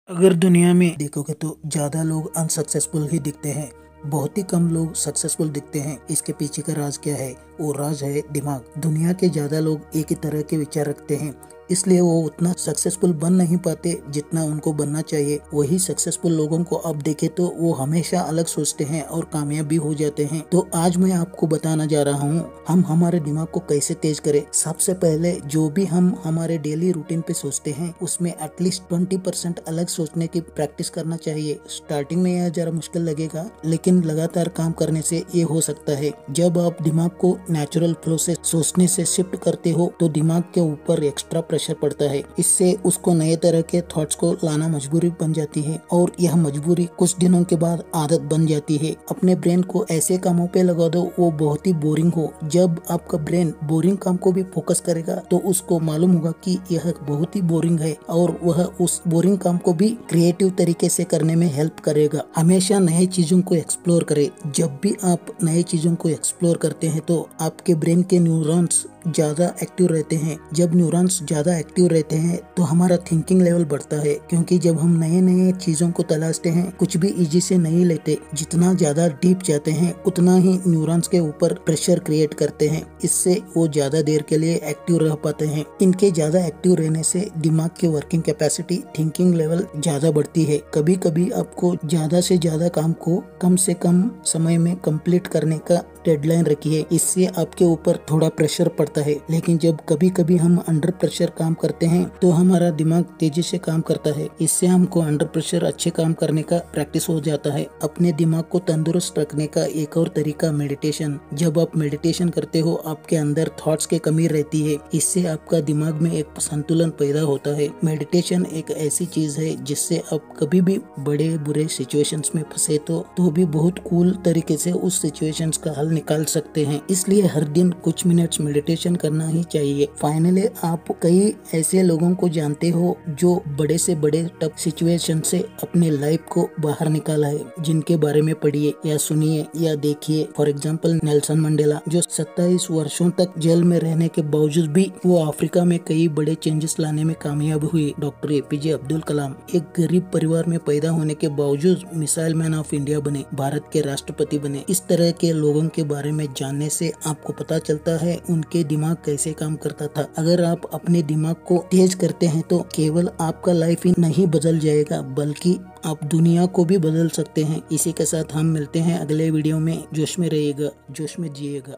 अगर दुनिया में देखोगे तो ज्यादा लोग अनसक्सेसफुल ही दिखते हैं। बहुत ही कम लोग सक्सेसफुल दिखते हैं। इसके पीछे का राज क्या है? वो राज है दिमाग। दुनिया के ज्यादा लोग एक ही तरह के विचार रखते हैं, इसलिए वो उतना सक्सेसफुल बन नहीं पाते जितना उनको बनना चाहिए। वही सक्सेसफुल लोगों को अब देखे तो वो हमेशा अलग सोचते हैं और कामयाब भी हो जाते हैं। तो आज मैं आपको बताना जा रहा हूँ हम हमारे दिमाग को कैसे तेज करें। सबसे पहले जो भी हम हमारे डेली रूटीन पे सोचते हैं उसमें एटलीस्ट 20% अलग सोचने की प्रैक्टिस करना चाहिए। स्टार्टिंग में यह जरा मुश्किल लगेगा, लेकिन लगातार काम करने से ये हो सकता है। जब आप दिमाग को नेचुरल फ्लो से सोचने से शिफ्ट करते हो तो दिमाग के ऊपर एक्स्ट्रा प्रेशर पड़ता है। इससे उसको नए तरह के थॉट्स को लाना मजबूरी बन जाती है और यह मजबूरी कुछ दिनों के बाद आदत बन जाती है। अपने ब्रेन को ऐसे कामों पे लगा दो वो बहुत ही बोरिंग हो। जब आपका ब्रेन बोरिंग काम को भी फोकस करेगा तो उसको मालूम होगा कि यह बहुत ही बोरिंग है और वह उस बोरिंग काम को भी क्रिएटिव तरीके से करने में हेल्प करेगा। हमेशा नए चीजों को एक्सप्लोर करें। जब भी आप नए चीजों को एक्सप्लोर करते हैं तो आपके ब्रेन के न्यूरॉन्स ज्यादा एक्टिव रहते हैं। जब न्यूरॉन्स ज्यादा एक्टिव रहते हैं तो हमारा थिंकिंग लेवल बढ़ता है, क्योंकि जब हम नए नए चीजों को तलाशते हैं कुछ भी इजी से नहीं लेते। जितना ज्यादा डीप जाते हैं उतना ही न्यूरॉन्स के ऊपर प्रेशर क्रिएट करते हैं। इससे वो ज्यादा देर के लिए एक्टिव रह पाते हैं। इनके ज्यादा एक्टिव रहने से दिमाग की वर्किंग कैपेसिटी, थिंकिंग लेवल ज्यादा बढ़ती है। कभी कभी आपको ज्यादा से ज्यादा काम को कम से कम समय में कंप्लीट करने का डेडलाइन रखिए। इससे आपके ऊपर थोड़ा प्रेशर पड़ता है, लेकिन जब कभी कभी हम अंडर प्रेशर काम करते हैं तो हमारा दिमाग तेजी से काम करता है। इससे हमको अंडर प्रेशर अच्छे काम करने का प्रैक्टिस हो जाता है। अपने दिमाग को तंदुरुस्त रखने का एक और तरीका मेडिटेशन। जब आप मेडिटेशन करते हो आपके अंदर थॉट्स की कमी रहती है। इससे आपका दिमाग में एक संतुलन पैदा होता है। मेडिटेशन एक ऐसी चीज है जिससे आप कभी भी बड़े बुरे सिचुएशंस में फंसे तो भी बहुत कूल तरीके से उस सिचुएशंस का हल निकाल सकते हैं। इसलिए हर दिन कुछ मिनट्स मेडिटेशन करना ही चाहिए। फाइनली आप कई ऐसे लोगों को जानते हो जो बड़े से बड़े टफ सिचुएशन से अपने लाइफ को बाहर निकाला है, जिनके बारे में पढ़िए या सुनिए या देखिए। फॉर एग्जाम्पल नेल्सन मंडेला, जो 27 वर्षों तक जेल में रहने के बावजूद भी वो अफ्रीका में कई बड़े चेंजेस लाने में कामयाब हुए। डॉक्टर एपीजे अब्दुल कलाम एक गरीब परिवार में पैदा होने के बावजूद मिसाइल मैन ऑफ इंडिया बने, भारत के राष्ट्रपति बने। इस तरह के लोगों के बारे में जानने से आपको पता चलता है उनके दिमाग कैसे काम करता था। अगर आप अपने दिमाग को तेज करते हैं तो केवल आपका लाइफ ही नहीं बदल जाएगा, बल्कि आप दुनिया को भी बदल सकते हैं। इसी के साथ हम मिलते हैं अगले वीडियो में। जोश में रहिएगा, जोश में जिएगा।